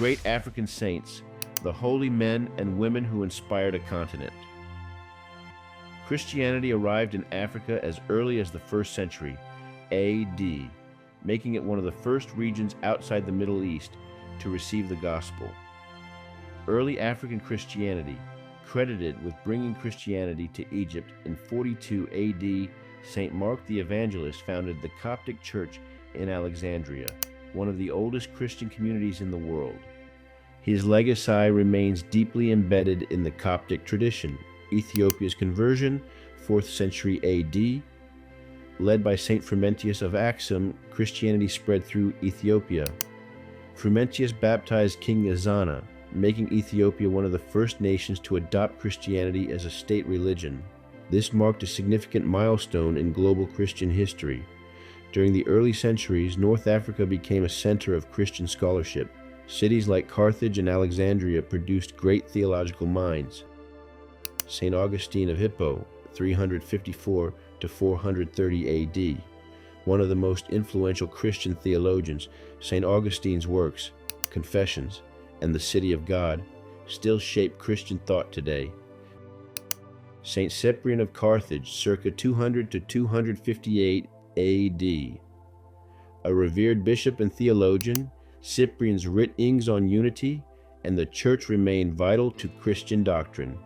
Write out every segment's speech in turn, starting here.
great African saints, the holy men and women who inspired a continent. Christianity arrived in Africa as early as the 1st century AD, making it one of the first regions outside the Middle East to receive the gospel. Early African Christianity, credited with bringing Christianity to Egypt in 42 AD, St. Mark the Evangelist founded the Coptic Church in Alexandria, one of the oldest Christian communities in the world. His legacy remains deeply embedded in the Coptic tradition. Ethiopia's conversion, 4th century AD. Led by St. Frumentius of Axum, Christianity spread through Ethiopia. Frumentius baptized King Ezana, making Ethiopia one of the first nations to adopt Christianity as a state religion. This marked a significant milestone in global Christian history. During the early centuries, North Africa became a center of Christian scholarship. Cities like Carthage and Alexandria produced great theological minds. Saint Augustine of Hippo, 354 to 430 AD. One of the most influential Christian theologians, St. Augustine's works, Confessions, and the City of God still shape Christian thought today. Saint Cyprian of Carthage, circa 200 to 258 AD. A revered bishop and theologian, Cyprian's writings on unity and the Church remained vital to Christian doctrine.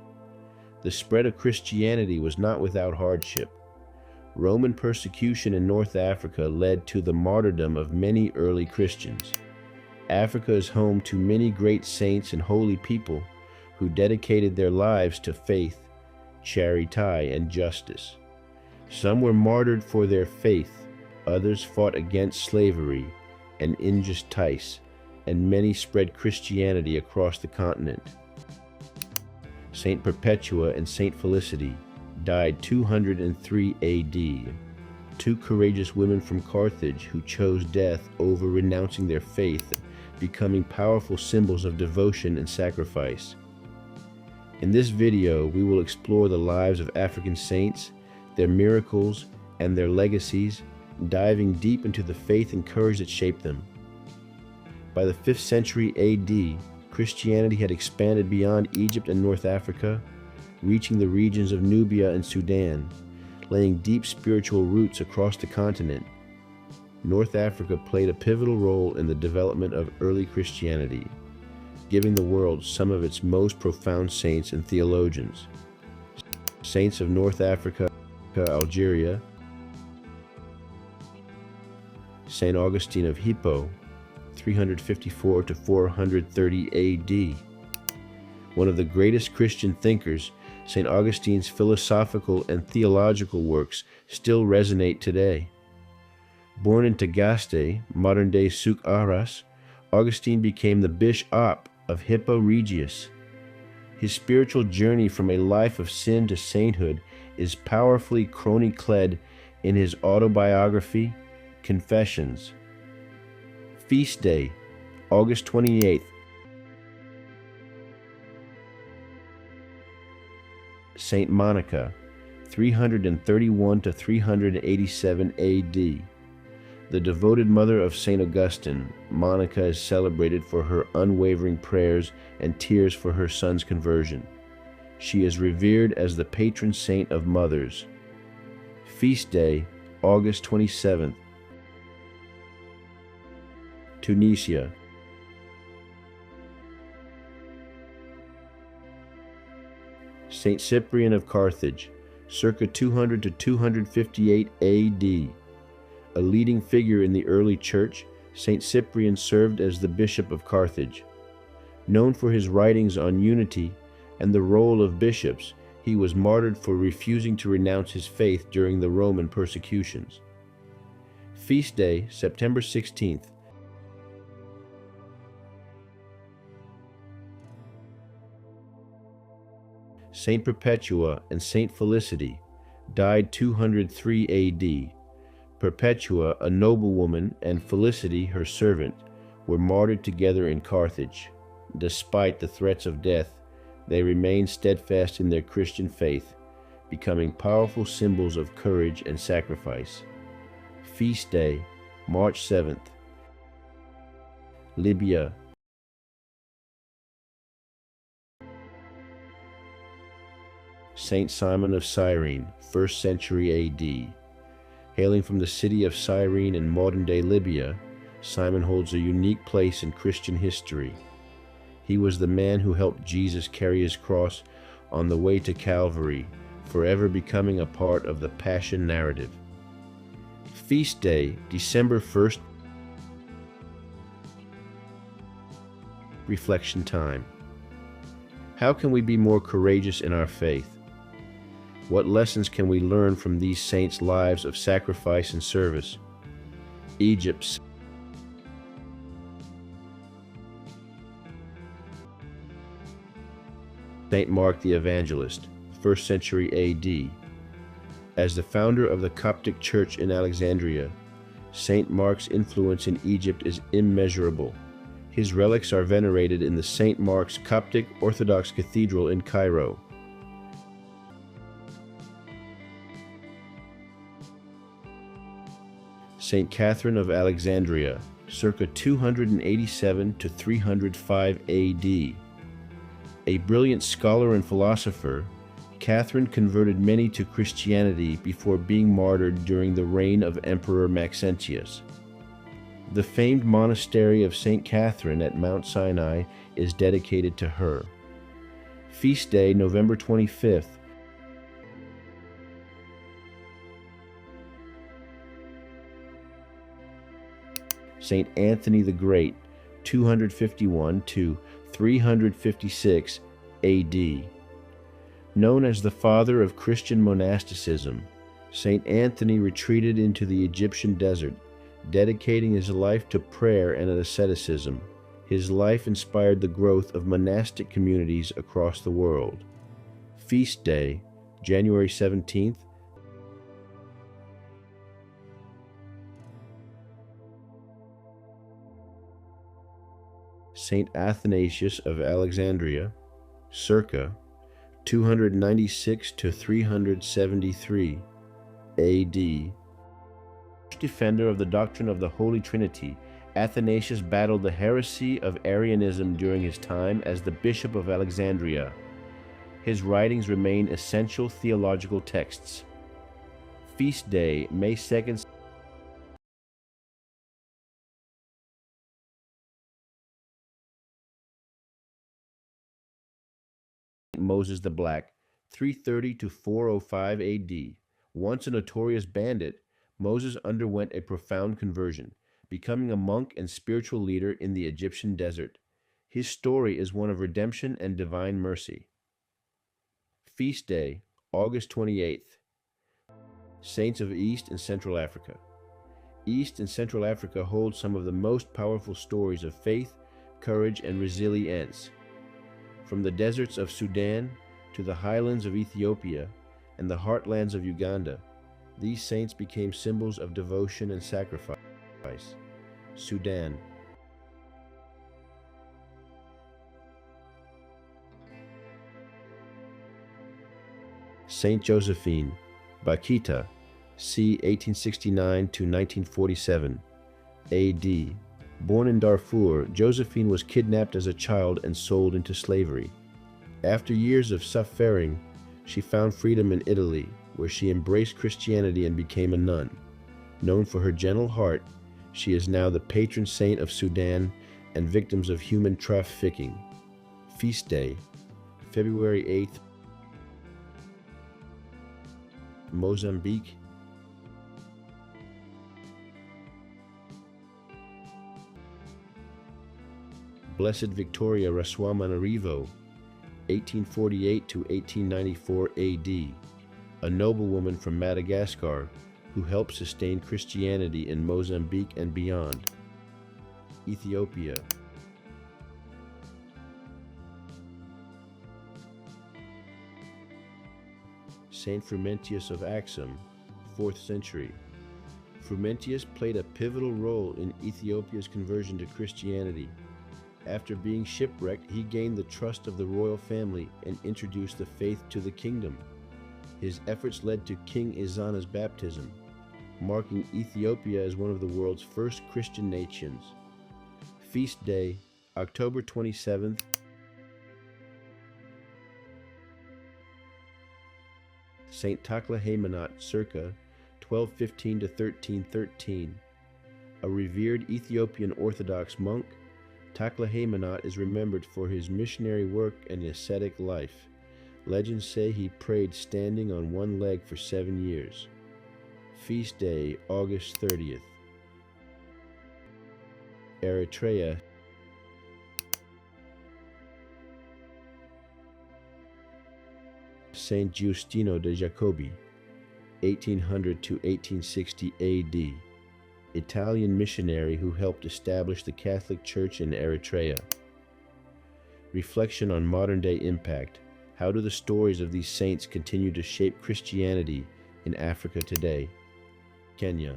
The spread of Christianity was not without hardship. Roman persecution in North Africa led to the martyrdom of many early Christians. Africa is home to many great saints and holy people who dedicated their lives to faith, charity, and justice. Some were martyred for their faith, others fought against slavery and injustice, and many spread Christianity across the continent. Saint Perpetua and Saint Felicity died 203 AD. Two courageous women from Carthage who chose death over renouncing their faith, becoming powerful symbols of devotion and sacrifice. In this video, we will explore the lives of African saints, their miracles, and their legacies, diving deep into the faith and courage that shaped them. By the 5th century AD, Christianity had expanded beyond Egypt and North Africa, reaching the regions of Nubia and Sudan, laying deep spiritual roots across the continent. North Africa played a pivotal role in the development of early Christianity, giving the world some of its most profound saints and theologians. Saints of North Africa, Algeria. Saint Augustine of Hippo, 354 to 430 AD. One of the greatest Christian thinkers, St. Augustine's philosophical and theological works still resonate today. Born in Tagaste, modern-day Souk Ahras, Augustine became the bishop of Hippo Regius. His spiritual journey from a life of sin to sainthood is powerfully chronicled in his autobiography, Confessions. Feast Day, August 28th. Saint Monica, 331 to 387 AD. The devoted mother of Saint Augustine, Monica is celebrated for her unwavering prayers and tears for her son's conversion. She is revered as the patron saint of mothers. Feast Day, August 27th. Tunisia. Saint Cyprian of Carthage, circa 200 to 258 AD. A leading figure in the early church, Saint Cyprian served as the bishop of Carthage. Known for his writings on unity and the role of bishops, he was martyred for refusing to renounce his faith during the Roman persecutions. Feast Day, September 16th. Saint Perpetua and Saint Felicity died 203 AD. Perpetua, a noblewoman, and Felicity, her servant, were martyred together in Carthage. Despite the threats of death, they remained steadfast in their Christian faith, becoming powerful symbols of courage and sacrifice. Feast Day, March 7th. Libya, Saint Simon of Cyrene, 1st century AD. Hailing from the city of Cyrene in modern-day Libya, Simon holds a unique place in Christian history. He was the man who helped Jesus carry his cross on the way to Calvary, forever becoming a part of the Passion narrative. Feast Day, December 1st. Reflection time. How can we be more courageous in our faith? What lessons can we learn from these saints' lives of sacrifice and service? Egypt. Saint Mark the Evangelist, 1st century AD. As the founder of the Coptic Church in Alexandria, Saint Mark's influence in Egypt is immeasurable. His relics are venerated in the Saint Mark's Coptic Orthodox Cathedral in Cairo. Saint Catherine of Alexandria, circa 287 to 305 AD. A brilliant scholar and philosopher, Catherine converted many to Christianity before being martyred during the reign of Emperor Maxentius. The famed monastery of St. Catherine at Mount Sinai is dedicated to her. Feast Day, November 25th. Saint Anthony the Great, 251 to 356 AD. Known as the father of Christian monasticism, Saint Anthony retreated into the Egyptian desert, dedicating his life to prayer and asceticism. His life inspired the growth of monastic communities across the world. Feast Day, January 17th. Saint Athanasius of Alexandria, circa 296 to 373 AD. Defender of the doctrine of the Holy Trinity, Athanasius battled the heresy of Arianism during his time as the Bishop of Alexandria. His writings remain essential theological texts. Feast Day, May 2nd. Moses the Black, 330 to 405 AD. Once a notorious bandit, Moses underwent a profound conversion, becoming a monk and spiritual leader in the Egyptian desert. His story is one of redemption and divine mercy. Feast Day, August 28th. Saints of East and Central Africa. East and Central Africa hold some of the most powerful stories of faith, courage, and resilience. From the deserts of Sudan to the highlands of Ethiopia and the heartlands of Uganda, these saints became symbols of devotion and sacrifice. Sudan. Saint Josephine, Bakita, c. 1869 to 1947 AD. Born in Darfur, Josephine was kidnapped as a child and sold into slavery. After years of suffering, she found freedom in Italy, where she embraced Christianity and became a nun. Known for her gentle heart, she is now the patron saint of Sudan and victims of human trafficking. Feast Day, February 8th. Mozambique. Blessed Victoria Raswamanarivo, 1848 to 1894 AD, a noblewoman from Madagascar who helped sustain Christianity in Mozambique and beyond. Ethiopia. Saint Frumentius of Axum, 4th century. Frumentius played a pivotal role in Ethiopia's conversion to Christianity. After being shipwrecked, he gained the trust of the royal family and introduced the faith to the kingdom. His efforts led to King Ezana's baptism, marking Ethiopia as one of the world's first Christian nations. Feast Day, October 27th. Saint Taklahamanot circa 1215 to 1313. A revered Ethiopian Orthodox monk, Taklahamanot is remembered for his missionary work and ascetic life. Legends say he prayed standing on one leg for 7 years. Feast day, August 30th. Eritrea. Saint Giustino de Jacobi, 1800 to 1860 AD. Italian missionary who helped establish the Catholic Church in Eritrea. Reflection on modern-day impact. How do the stories of these saints continue to shape Christianity in Africa today? Kenya.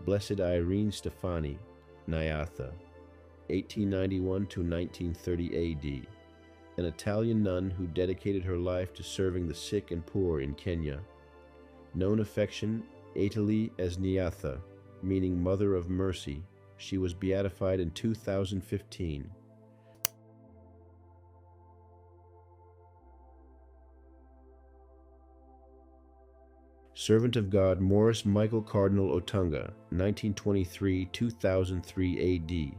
Blessed Irene Stefani, Nyatha, 1891 to 1930 AD. An Italian nun who dedicated her life to serving the sick and poor in Kenya. Known affection, Italy as Nyatha, meaning Mother of Mercy. She was beatified in 2015. Servant of God Morris Michael Cardinal Otunga, 1923-2003 AD.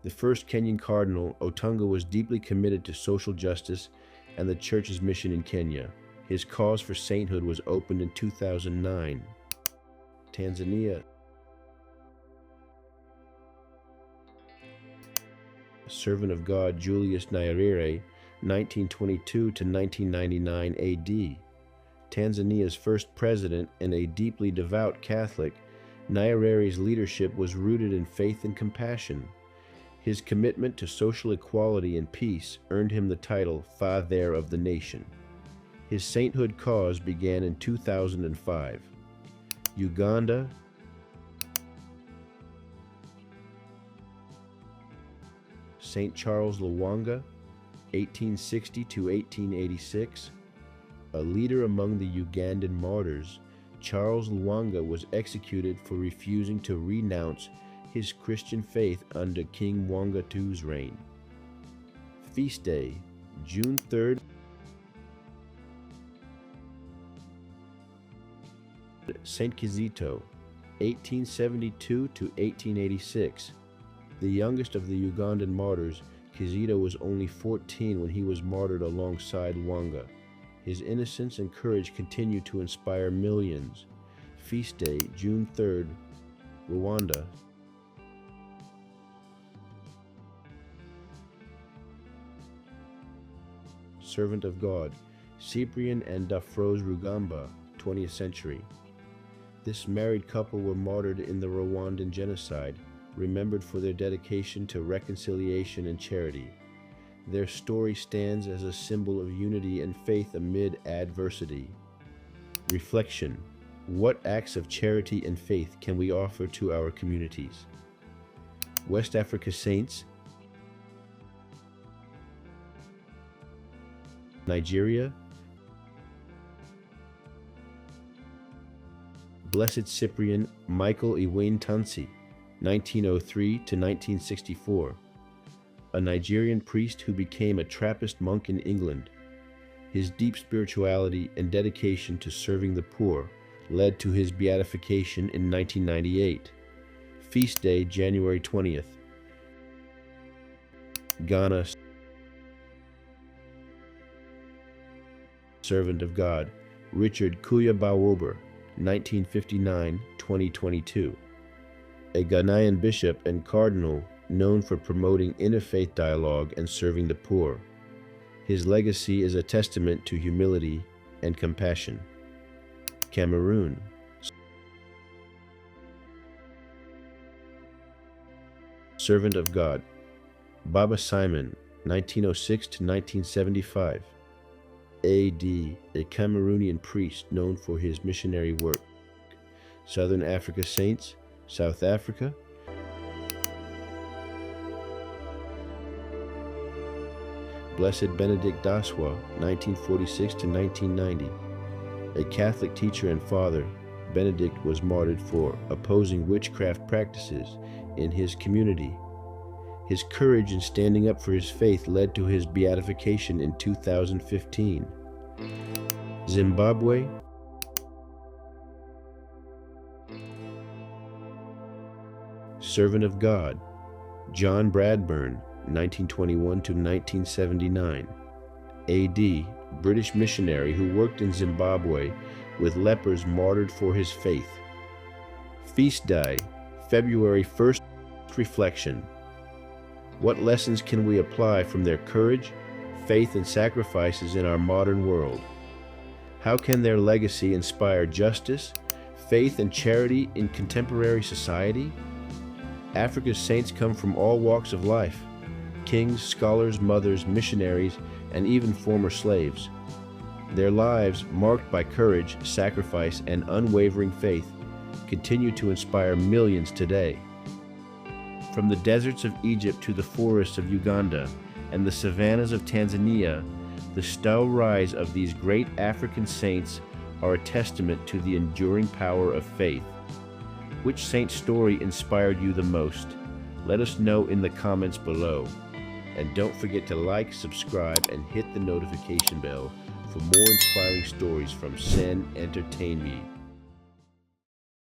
The first Kenyan cardinal, Otunga was deeply committed to social justice and the Church's mission in Kenya. His cause for sainthood was opened in 2009. Tanzania. Servant of God Julius Nyerere, 1922 to 1999 AD. Tanzania's first president and a deeply devout Catholic, Nyerere's leadership was rooted in faith and compassion. His commitment to social equality and peace earned him the title Father of the Nation. His sainthood cause began in 2005. Uganda. Saint Charles Lwanga, 1860 to 1886. A leader among the Ugandan martyrs, Charles Lwanga was executed for refusing to renounce his Christian faith under King Mwanga II's reign. Feast day, June 3rd. Saint Kizito, 1872 to 1886. The youngest of the Ugandan martyrs, Kizito was only 14 when he was martyred alongside Lwanga. His innocence and courage continue to inspire millions. Feast day, June 3rd, Rwanda. Servant of God, Cyprian and Daphrose Rugamba, 20th century. This married couple were martyred in the Rwandan genocide, remembered for their dedication to reconciliation and charity. Their story stands as a symbol of unity and faith amid adversity. Reflection. What acts of charity and faith can we offer to our communities? West Africa Saints. Nigeria. Blessed Cyprian Michael Iwentansi, 1903 to 1964. A Nigerian priest who became a Trappist monk in England. His deep spirituality and dedication to serving the poor led to his beatification in 1998. Feast day, January 20th. Ghana. Servant of God, Richard Kuya Bawober, 1959-2022. A Ghanaian bishop and cardinal known for promoting interfaith dialogue and serving the poor. His legacy is a testament to humility and compassion. Cameroon. Servant of God, Baba Simon, 1906 to 1975. A.D., a Cameroonian priest known for his missionary work. Southern Africa Saints, South Africa. Blessed Benedict Daswa, 1946 to 1990. A Catholic teacher and father, Benedict was martyred for opposing witchcraft practices in his community. His courage in standing up for his faith led to his beatification in 2015. Zimbabwe, servant of God, John Bradburn, 1921 to 1979. A.D., British missionary who worked in Zimbabwe with lepers martyred for his faith. Feast Day, February 1st. Reflection. What lessons can we apply from their courage, faith, and sacrifices in our modern world? How can their legacy inspire justice, faith, and charity in contemporary society? Africa's saints come from all walks of life: kings, scholars, mothers, missionaries, and even former slaves. Their lives, marked by courage, sacrifice, and unwavering faith, continue to inspire millions today. From the deserts of Egypt to the forests of Uganda and the savannas of Tanzania, the stories of these great African saints are a testament to the enduring power of faith. Which saint's story inspired you the most? Let us know in the comments below. And don't forget to like, subscribe, and hit the notification bell for more inspiring stories from Sen Entertain Me.